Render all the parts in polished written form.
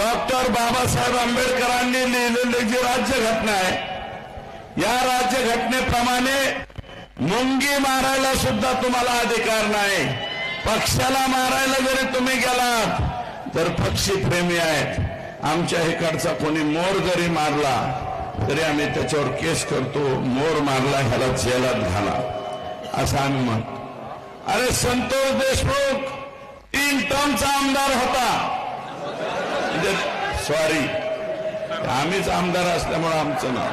Doctor Babasaheb आंबेडकरांनी लिहिलेली जी राज्यघटना आहे, या राज्यघटनेप्रमाणे मुंगी मारायला सुद्धा तुम्हाला अधिकार नाही. पक्षाला मारायला जरी तुम्ही गेलात तर पक्षी प्रेमी आहेत. आमच्या इकडचा कोणी मोर जरी मारला तरी आम्ही त्याच्यावर केस करतो. मोर मारला ह्याला जेलात घाला असं आम्ही म्हणतो. अरे संतोष देशमुख 3 टर्मचा आमदार होता. सॉरी, आम्हीच आमदार असल्यामुळे आमचं नाव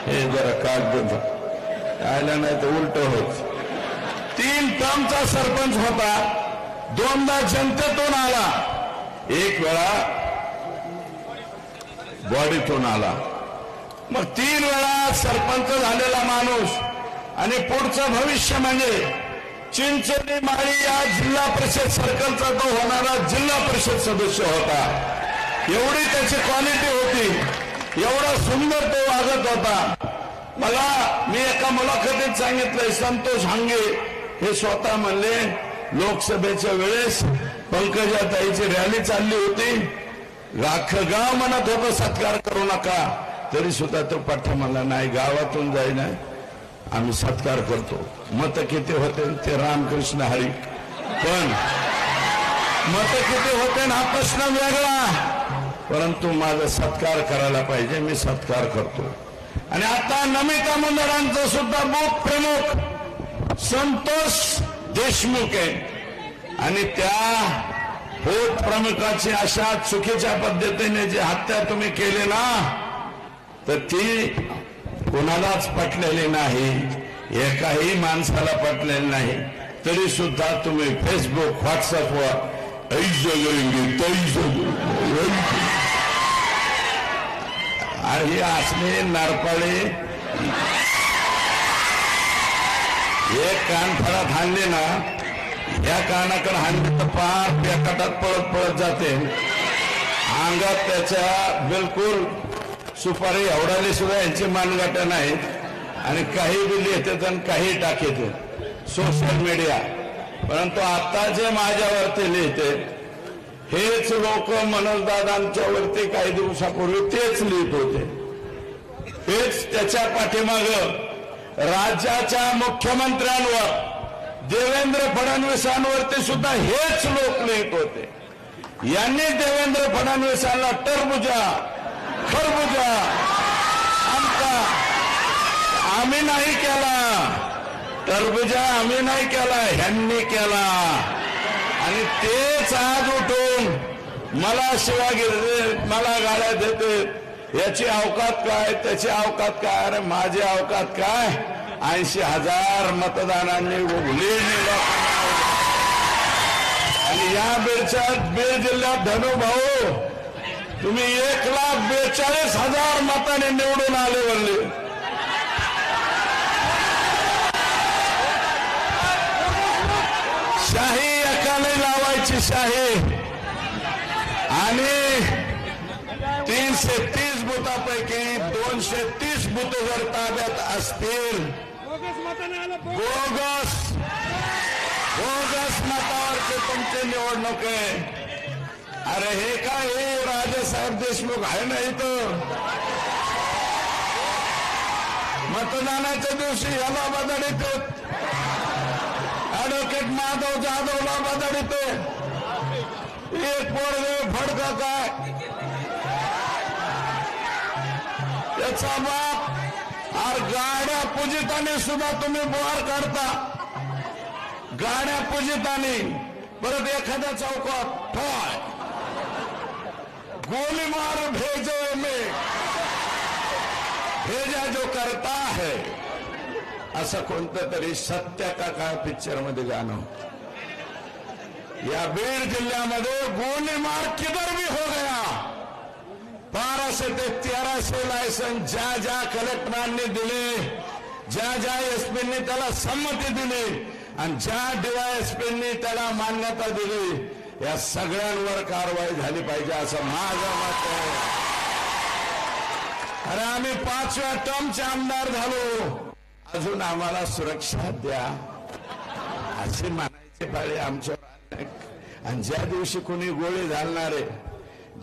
हे जरा कागद आयला नाही तर उलट होत. 3 टर्मचा सरपंच होता. 2दा जनतेतून आला, 1 वेळा बॉडीतून आला. मग 3 वेळा सरपंच झालेला माणूस आणि पुढचं भविष्य म्हणजे चिंचोली माळी या जिल्हा परिषद सर्कलचा तो होणारा जिल्हा परिषद सदस्य होता. एवढी त्याची क्वालिटी होती, एवढा सुंदर तो वागत होता. मला मी एका मुलाखतीत सांगितलंय, संतोष हांगे हे स्वतः म्हणले लोकसभेच्या वेळेस पंकजाताईची रॅली चालली होती, राखं गाव म्हणत होतं सत्कार करू नका, तरी सुद्धा तो पाठा म्हणला नाही, गावातून जाईना आम्ही सत्कार करतो. मत किती होते ते रामकृष्ण हरी, पण मत किती होते हा प्रश्न वेगळा, परंतु माझा सत्कार करायला पाहिजे, मी सत्कार करतो. आणि आता नमिता मंडळांचं सुद्धा बूथ प्रमुख संतोष देशमुख आहे. आणि त्या बूथ प्रमुखाची अशा चुकीच्या पद्धतीने जी हत्या तुम्ही केली ना, तर ती कोणालाच पटलेली नाही, एकाही माणसाला पटलेली नाही. तरी सुद्धा तुम्ही फेसबुक व्हॉट्सअपवर आणि असले नारपाळे एक कान फळात हाणले ना, या कानाकडे हाणले तर पार पेकाटात पळत पळत जाते. अंगात त्याच्या बिलकुल सुपारी एवढाली सुद्धा यांची मानगाटा नाहीत. आणि काही बी लिहितात आणि काही टाकतात सोशल मीडिया. परंतु आता जे माझ्यावरती लिहिते हेच लोक मनोजदादांच्या वरती काही दिवसापूर्वी तेच लिहित होते. हेच त्याच्या पाठीमाग राज्याच्या मुख्यमंत्र्यांवर, देवेंद्र फडणवीसांवरती सुद्धा हेच लोक लिहित होते. यांनी देवेंद्र फडणवीसांना टरबुजा खरबुजा आमचा आम्ही नाही केला, टरबुजा आम्ही नाही केला, ह्यांनी केला. आणि तेच आज उठून मला शिवा घेते, मला गाड्या देते, याची अवकात काय त्याची अवकात काय. अरे माझी अवकात काय, 80,000 मतदानांनी उघली. आणि या बीड जिल्ह्यात धनुभाऊ तुम्ही 1,42,000 मतांनी निवडून आले वरले. शाही एकाने लावायची शाही. आणि 330 बुथापैकी 230 बुथ जर ताब्यात असतील, बोगस मतावरती तुमची निवडणूक आहे. अरे हे काय, हे राजेसाहेब देशमुख आहे ना इथं. मतदानाच्या दिवशी याला बदलते, ऍडव्होकेट माधव जाधवला बदलते. एक पोरगे फडका काय त्याचा बाप. अरे गाड्या पूजिताने सुद्धा तुम्ही बोर काढता, गाड्या पूजिताने. परत एखाद्या चौकात ठोय गोली मार भेजो में भेजा जो करता है, असं कोणतं तरी सत्य का काय पिक्चर मध्ये गाणं. या बीड जिल्ह्यामध्ये गोली मार किधर भी हो गया. 1200 ते 1300 लायसन्स ज्या कलेक्टरांनी दिले, ज्या एसपींनी त्याला संमती दिली आणि ज्या डीवायएसपींनी त्याला मान्यता दिली, या सगळ्यांवर कारवाई झाली पाहिजे असं माझं मत आहे. अरे आम्ही 5व्या टर्मचे आमदार झालो, अजून आम्हाला सुरक्षा द्या अशी म्हणायची पाळी आमच्यावर. आणि ज्या दिवशी कोणी गोळी घालणारे,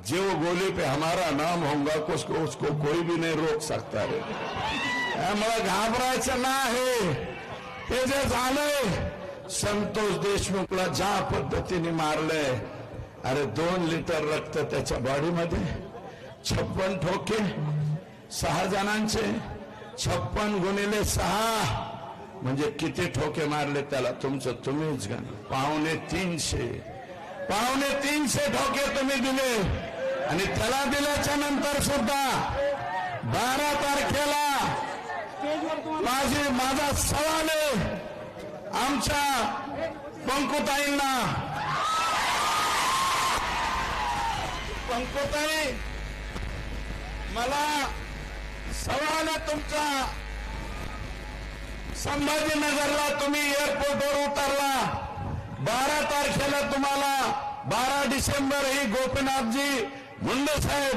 जो गोली पे हमारा नाम होगा उसको कोई भी नहीं रोक सकता रे. त्यामुळे घाबरायचं नाही. हे जे झालंय संतोष देशमुखला ज्या पद्धतीने मारलंय, अरे 2 लिटर रक्त त्याच्या बॉडीमध्ये, 56 ठोके 6 जणांचे, 56 गुणिले 6 म्हणजे किती ठोके मारले त्याला तुमचं तुम्हीच घ्या. 350 ठोके तुम्ही दिले. आणि त्याला दिल्याच्या नंतर सुद्धा 12 तारखेला माझा सवाल आहे आमच्या पंकुताईंना. पंकुताई, मला सवाल आहे तुमचा. संभाजीनगरला तुम्ही एअरपोर्टवर उतरला, 12 तारखेला तुम्हाला 12 डिसेंबर ही गोपीनाथजी मुंडे साहेब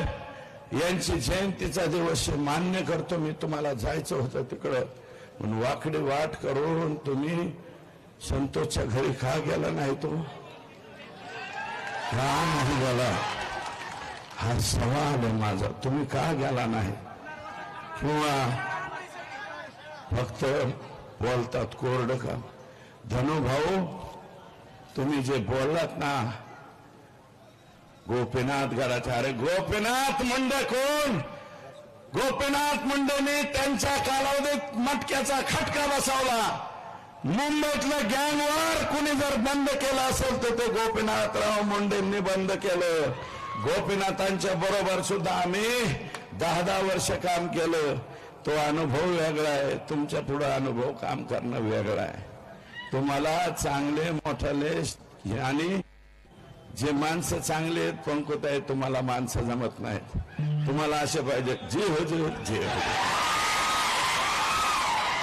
यांची जयंतीचा दिवस मान्य करतो मी. तुम्हाला जायचं होतं तिकडं, पण वाकडी वाट करून तुम्ही संतोषच्या घरी का गेला नाही? तो का नाही गेला हा सवाल आहे माझा. तुम्ही का गेला नाही? किंवा फक्त बोलतात कोरडं का? धनुभाऊ, तुम्ही जे बोललात ना गोपीनाथ गडाच्या, अरे गोपीनाथ मुंडे कोण? गोपीनाथ मुंडेंनी त्यांच्या कालावधीत मटक्याचा खटका बसवला. मुंबईतलं गँगवॉर कुणी जर बंद केलं असेल तर ते गोपीनाथराव मुंडेंनी बंद केलं. गोपीनाथांच्या बरोबर सुद्धा आम्ही 10 वर्ष काम केलं. तो अनुभव वेगळा आहे, तुमच्या पुढे अनुभव काम करणं वेगळं आहे. तुम्हाला चांगले मोठाले आणि जे माणसं चांगले आहेत पंकुताई, तुम्हाला माणसं जमत नाहीत. तुम्हाला असे पाहिजे जी हुजूर जी हुजूर.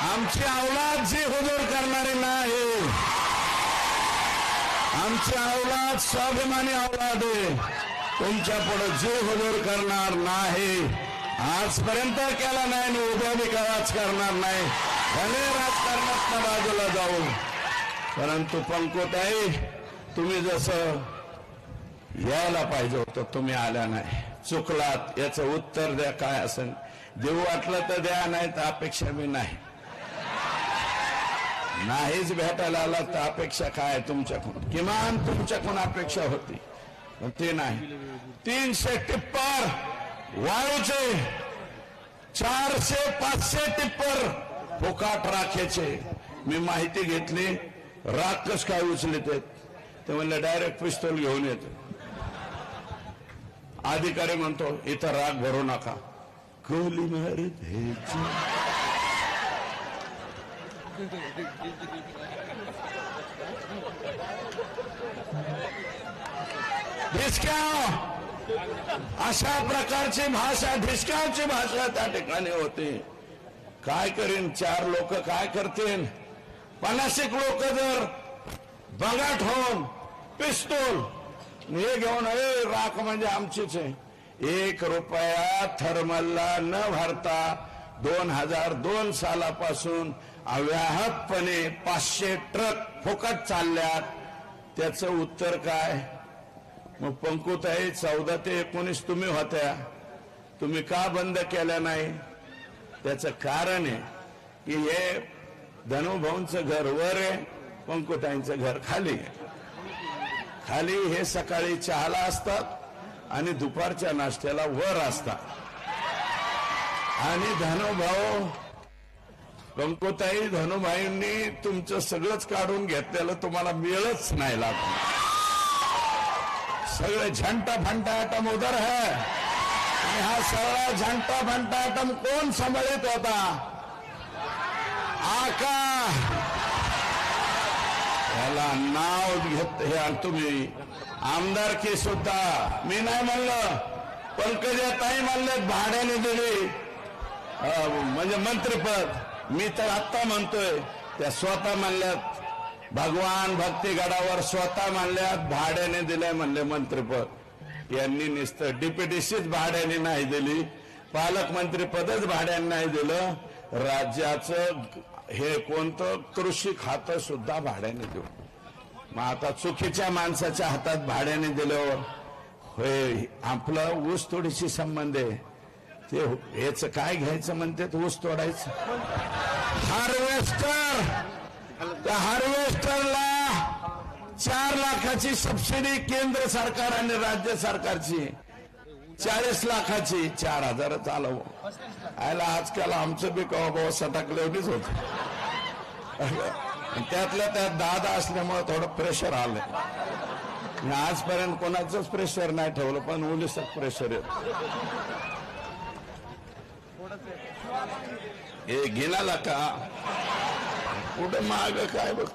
आमची औलाद जी हुजूर करणारी नाही. आमची औलाद स्वाभिमानी औलाद आहे. तुमच्या पुढे जी हुजूर करणार नाही. आजपर्यंत केला नाही आणि उद्या बी काळाच करणार नाही. भले राजकारणात बाजूला जाऊ, परंतु पंकुताई, तुम्ही जसं यायला पाहिजे होतं तुम्ही आल्या नाही. चुकलात. याचं उत्तर द्या. काय असेल देऊ वाटलं तर द्या, नाही तर अपेक्षा मी नाही. नाहीच भेटायला आला तर अपेक्षा काय तुमच्याकडून? किमान तुमच्याकडून अपेक्षा होती, पण ते नाही. 300 टिप्पर वाळूचे, 400-500 टिप्पर फुकाट राखेचे. मी माहिती घेतली, राख कस काय उचलत आहेत ते म्हणलं डायरेक्ट पिस्तूल घेऊन येतो. अधिकारी म्हणतो इथं राख भरू नका. गोली मार द्यायची. ढिसक्याव, अशा प्रकारची भाषा, ढिसक्यावची भाषा त्या ठिकाणी होती. काय करीन 4 लोक काय करतील? 50 लोक जर बगाट होऊन पिस्तूल हे घेऊन, राख म्हणजे आमचीच आहे. 1 रुपया थर्मलला न भरता 2002 सालापासून अव्याहतपणे 500 ट्रक फुकट चालल्यात. त्याचं उत्तर काय? मग पंकुताई, 14 ते 19 तुम्ही होत्या, तुम्ही का बंद केल्या नाही? त्याचं कारण आहे की हे धनुभाऊंचं घर वर आहे, पंकुताईंचं घर खाली आहे. खाली हे सकाळी चहाला असतात आणि दुपारच्या नाश्त्याला वर असतात. आणि धनुभाऊ, पंकुताई, धनुभाईंनी तुमचं सगळंच काढून घेतलेलं तुम्हाला मिळच नाही लागलं. सगळे झंटा फंटा आटम उधर है. आणि हा सगळा झंटा फंटा आटम कोण सांभाळत होता? आका. याला नाव घेत हे तुम्ही. आमदारकी सुद्धा मी नाही म्हणलं, पंकजाताई म्हणले भाड्याने दिली म्हणजे मंत्रिपद. मी तर आत्ता म्हणतोय, त्या स्वतः म्हणल्यात भगवान भक्तीगडावर स्वतः म्हणल्यात भाड्याने दिलंय म्हणले मंत्रिपद. यांनी नुसतं डिप्युटीशीच भाड्याने नाही दिली, पालकमंत्रीपदच भाड्याने नाही दिलं. राज्याचं हे कोणतं कृषी खातं सुद्धा भाड्याने देऊ. मग आता चुकीच्या माणसाच्या हातात भाड्याने दिल्यावर होय आपला ऊस तोडीशी संबंध आहे ते याच काय घ्यायचं म्हणते ऊस तोडायचं हार्वेस्टर त्या हार्वेस्टरला 4 लाखाची सबसिडी केंद्र सरकार आणि राज्य सरकारची 40 लाखाची 4,000 चालव आयला आजकाल आमचं बी कवा बाबा सटाकलेवणीच होत त्यातल्या त्यात दादा असल्यामुळे थोडं प्रेशर आलं आजपर्यंत कोणाचंच प्रेशर नाही ठेवलं पण ओलिसात प्रेशर येत हे घेणाला का कुठं माग काय बघ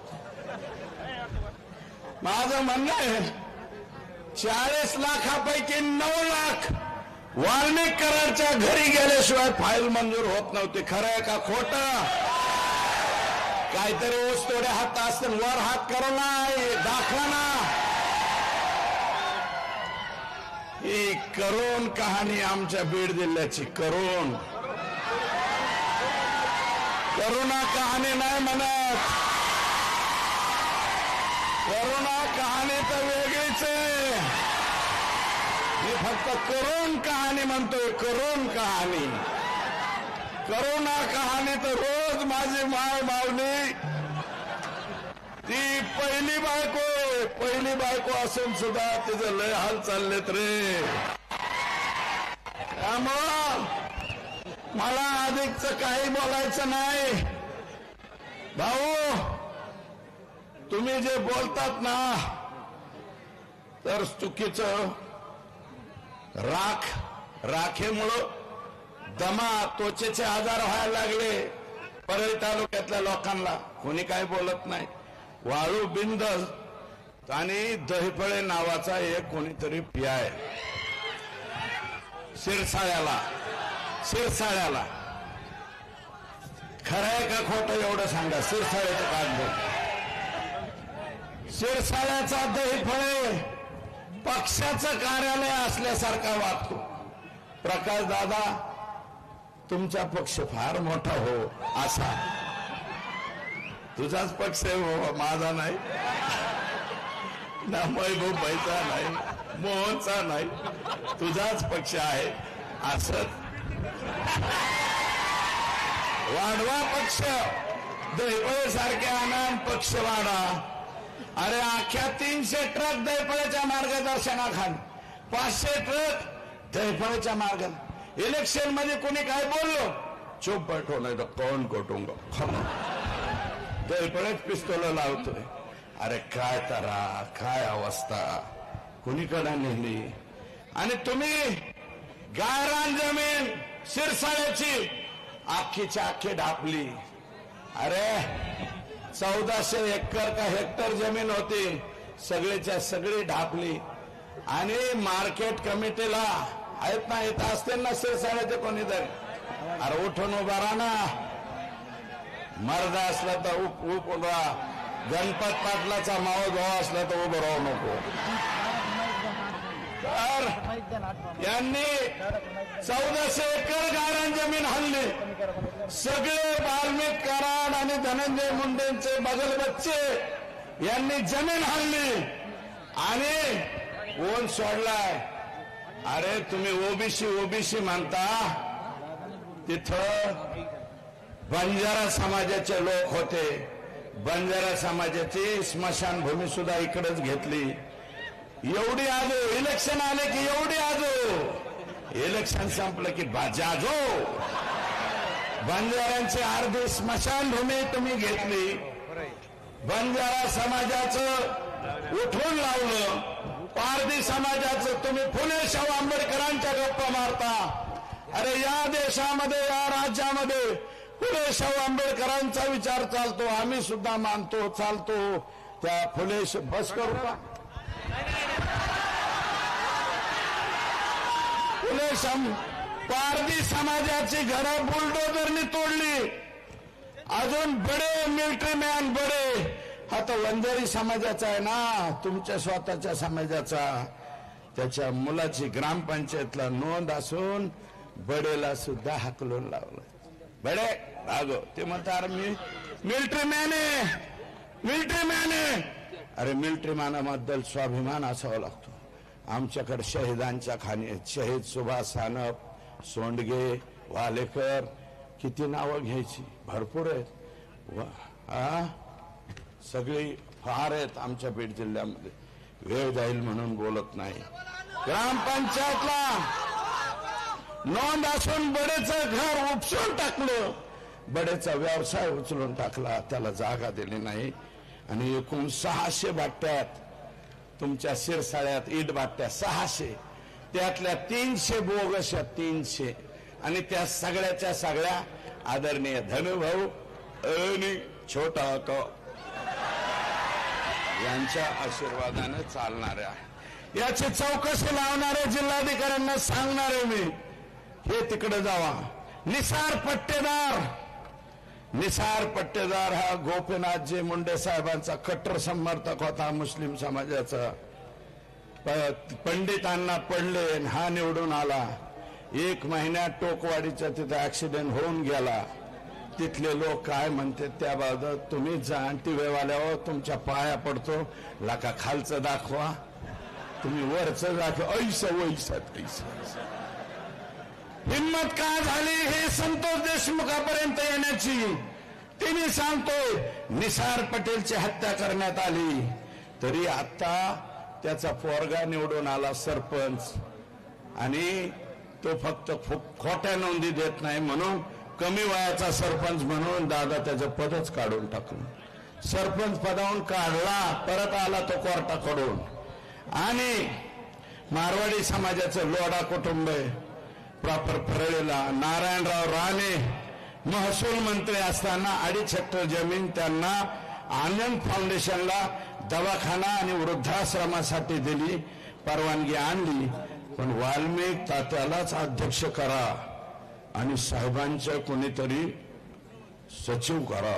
माझं म्हणणं आहे 40 लाखापैकी 9 लाख वाल्मिक कराडच्या घरी गेल्याशिवाय फाईल मंजूर होत नव्हती खरं आहे का खोटं काहीतरी ऊस तोडे हात असतील वर हात करा नाही दाखवा ना ही करोन कहाणी आमच्या बीड जिल्ह्याची करोना कहाणी नाही म्हणत करोना कहाणी तर वेगळीच आहे मी फक्त करोन कहाणी म्हणतोय करोन कहाणी करोना कहाणी तर रोज माझी माय मावली ती पहिली बायको असून सुद्धा तिचं लय हाल चाललेत रे त्यामुळं मला अधिकच काही बोलायचं नाही भाऊ तुम्ही जे बोलतात ना तर चुकीचं राखेमुळं दमा त्वचेचे आजार व्हायला लागले परळी तालुक्यातल्या लोकांना कोणी काही बोलत नाही वाळू बिंद आणि दहीफळे नावाचा एक कोणीतरी पियाय शिरसाळ्याला खरं आहे का खोटं एवढं सांगा शिरसाळ्याचं कागद शिरसाळ्याचा दहीफळे पक्षाचं कार्यालय असल्यासारखा वागतो प्रकाश दादा तुमचा पक्ष फार मोठा हो असा तुझाच पक्ष आहे हो माझा नाही ना महबूबाईचा नाही मोहनचा नाही तुझाच पक्ष आहे असं वाढवा पक्ष दहीफळे सारखे आनंद पक्ष वाढा अरे अख्ख्या 300 ट्रक दहीफळेच्या मार्गदर्शनाखाली 500 ट्रक दहीफळेच्या मार्गात इलेक्शन मध्ये कोणी काय बोललो चुप बैठो नाही तर कौन कोटूंगा दहीफळेच पिस्तोल लावतोय अरे काय तरा काय अवस्था कुणीकडे नेली आणि तुम्ही गायरान जमीन शिरसाळ्याची आखीच्या आखी ढापली अरे 1400 एकर का हेक्टर जमीन होती सगळीच्या सगळी ढापली आणि मार्केट कमिटीला आहेत ना इथं असतील ना शिरसाळ्याचे कोणीतरी अरे उठून उभा राहा ना मर्द असला तर उभा राहा गणपत पाटलाचा मावळ भाऊ असला तर उभं राहू नको तर यांनी 1400 एकर गायरान जमीन हल्ली सगळे वाल्मिक कराड आणि धनंजय मुंडेंचे बगल बच्चे यांनी जमीन हल्ली आणि कोण सोडलाय अरे तुम्ही ओबीसी म्हणता तिथं बंजारा समाजाचे लोक होते बंजारा समाजाची स्मशानभूमी सुद्धा इकडेच घेतली एवढी आजो इलेक्शन आले की एवढी आजो इलेक्शन संपलं की बाजाजो बंजाऱ्यांची अर्धी स्मशानभूमी तुम्ही घेतली बंजारा समाजाचं उठवून लावलं पारधी समाजाचं तुम्ही फुले शाहू आंबेडकरांच्या गप्पा मारता अरे या देशामध्ये या राज्यामध्ये फुले शाहू आंबेडकरांचा विचार चालतो आम्ही सुद्धा मानतो चालतो त्या फुले बस करू का फुले पारधी समाजाची घरं बुलडोजरनी तोडली अजून बडे मिलिटरी मॅन बडे हा तो वंजारी समाजाचा आहे ना तुमच्या स्वतःच्या समाजाचा त्याच्या मुलाची ग्रामपंचायतला नोंद असून बडेला सुद्धा हाकलून लावलं बडे रागो ते म्हणतात मी मिलिटरी मॅन आहे अरे मिलिटरी मॅनाबद्दल स्वाभिमान असावा लागतो आमच्याकडे शहीदांच्या खाणी शहीद सुभाष सानप, सोंडगे, वालेकर, किती नावं घ्यायची, भरपूर आहेत. सगळी फार आहेत आमच्या बीड जिल्ह्यामध्ये. वेळ जाईल म्हणून बोलत नाही. ग्रामपंचायतला नोंद असून बडेचं घर उपसून टाकलं, बडेचा व्यवसाय उचलून टाकला, त्याला जागा दिली नाही. आणि एकूण 600 बाट्यात तुमच्या शिरसाळ्यात इट बाट्या 600, त्यातल्या 300 बोगस, 300. आणि त्या सगळ्याच्या सगळ्या आदरणीय धनुभाऊ आणि छोटा यांच्या आशीर्वादाने चालणाऱ्या, याची चौकशी लावणारे जिल्हाधिकाऱ्यांना सांगणारे मी, हे तिकडे जावा. निसार पट्टेदार हा गोपीनाथजी मुंडे साहेबांचा कट्टर समर्थक होता. मुस्लिम समाजाचा पंडितांना पडले, हा निवडून आला. 1 महिन्यात टोकवाडीच्या तिथे ऍक्सिडेंट होऊन गेला. तिथले लोक काय म्हणते त्याबाबत तुम्हीच जा. आणि ती वेळवाल्यावर तुमच्या पाया पडतो, लाका खालचं दाखवा, तुम्ही वरचं दाखवा. हिम्मत का झाली हे संतोष देशमुखापर्यंत येण्याची? तिने सांगतोय निसार पटेलची हत्या करण्यात आली, तरी आता त्याचा पोरगा निवडून आला सरपंच, आणि तो फक्त खोट्या नोंदी देत नाही म्हणून कमी वयाचा सरपंच म्हणून दादा त्याचं पदच काढून टाकलं. सरपंच पदावून काढला, परत आला तो कोर्टाकडून. आणि मारवाडी समाजाचं लोढा कुटुंब आहे प्रॉपर परळीला. नारायणराव राणे महसूल मंत्री असताना 2.5 हेक्टर जमीन त्यांना आनंद फाउंडेशनला दवाखाना आणि वृद्धाश्रमासाठी दिली, परवानगी आणली. पण वाल्मिक तात्यालाच अध्यक्ष करा आणि साहेबांच्या कोणीतरी सचिव करा,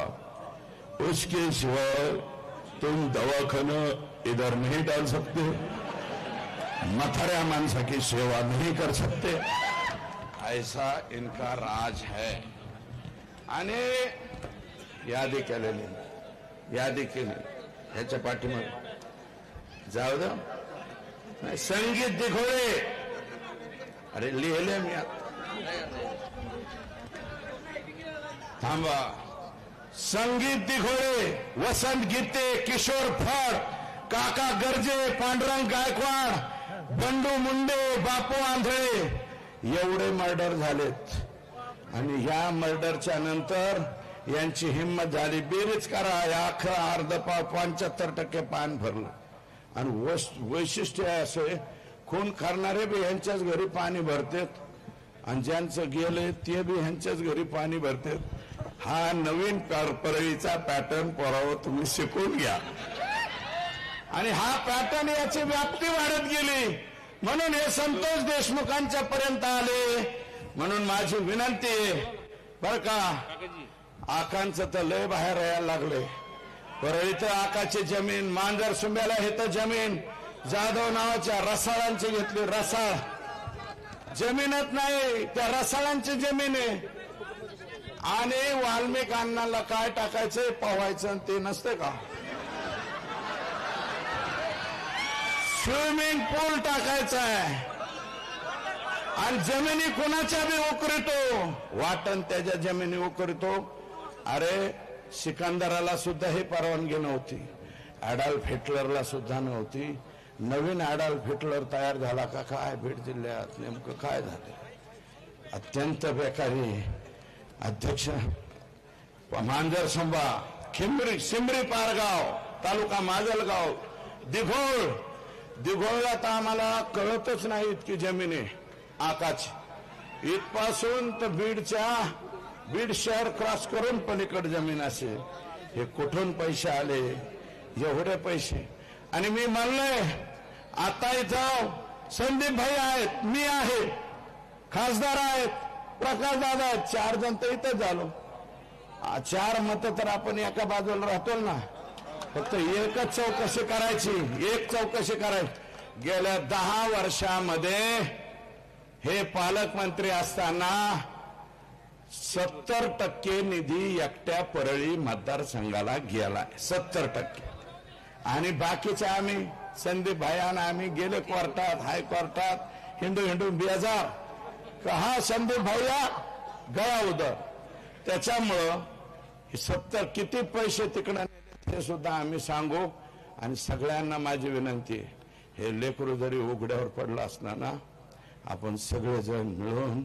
उसके सिवाय तुम दवाखाना इधर नहीं डाल सकते, मथाऱ्या माणसा की सेवा नहीं कर सकते, ऐसा इनका राज है. आणि यादी केली ह्याच्या पाठीमागे जाऊ द्या. नाही संगीत दिघोळे, अरे लिहिले मी आता, थांबा. संगीत दिघोळे, वसंत गीते, किशोर फड, काका गर्जे, पांडुरंग गायकवाड, बंडू मुंडे, बापू आंधळे, एवढे मर्डर झालेत. आणि ह्या मर्डरच्या नंतर यांची हिंमत झाली, बेरीज करा, अख्खा अर्धपाव 75% पान भरलं. आणि वैशिष्ट्य असे, खून करणारे बी ह्यांच्याच घरी पाणी भरतात आणि ज्यांचं गेले ते बी ह्यांच्याच घरी पाणी भरतात. हा नवीन परळीचा पॅटर्न पोरावं तुम्ही शिकून घ्या. आणि हा पॅटर्न याची व्याप्ती वाढत गेली, म्हणून हे संतोष देशमुखांच्या पर्यंत आले. म्हणून माझी विनंती आहे बर का, आकांचं तर लय बाहेर यायला लागले. परळीत आकाची जमीन, मांजर सुंब्याला हे तर जमीन जाधव नावाच्या रसाळांची घेतली. रसाळ जमीनच नाही, त्या रसाळांची जमीन आहे. आणि वाल्मिक अण्णाला काय टाकायचंय, पोहायचं ते नसते का, स्विमिंग पूल टाकायचा आहे. आणि जमिनी कोणाच्या बी उकरितो, वाटण त्याच्या जमिनी उकरितो. अरे सिकंदराला सुद्धा ही परवानगी नव्हती, ॲडॉल्फ हिटलरला सुद्धा नव्हती. नवीन ॲडॉल्फ हिटलर तयार झाला का काय बीड जिल्ह्यात, नेमकं काय झालं? अत्यंत बेकारी. अध्यक्ष मांजर संभा, सिमरी पारगाव तालुका माजलगाव, दिघोळला तर आम्हाला कळतच नाही इतकी जमीन आहे आकाची. इथपासून तर बीड शहर क्रॉस करून पलीकडे जमीन असेल. हे कुठून पैसे आले एवढे पैसे? आणि मी म्हणलंय आता इथं संदीप भाई आहेत, मी आहे, खासदार आहेत, प्रकाश दादा आहेत, 4 जण तर इथंच झालो. 4 मत तर आपण एका बाजूला राहतो ना. फक्त एकच चौकशी करायची, एक चौकशी करायची. गेल्या 10 वर्षामध्ये हे पालकमंत्री असताना 70% निधी एकट्या परळी मतदारसंघाला गेलाय, 70%. आणि बाकीचे आम्ही संदीप भाईयानं आम्ही गेले कोर्टात हायकोर्टात हिंडून बेजार कहा संदीप भैया गया उधर. त्याच्यामुळं 70 किती पैसे तिकडे ते सुद्धा आम्ही सांगू. आणि सगळ्यांना माझी विनंती, हे लेकरू जरी उघड्यावर पडलं असणार ना, आपण सगळेजण मिळून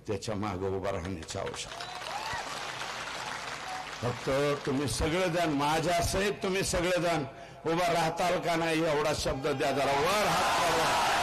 त्याच्या मागे उभा राहण्याची आवश्यकता. फक्त तुम्ही सगळेजण माझ्या सहित तुम्ही सगळेजण उभा राहताल का नाही एवढा शब्द द्या. जरा वर हात करा.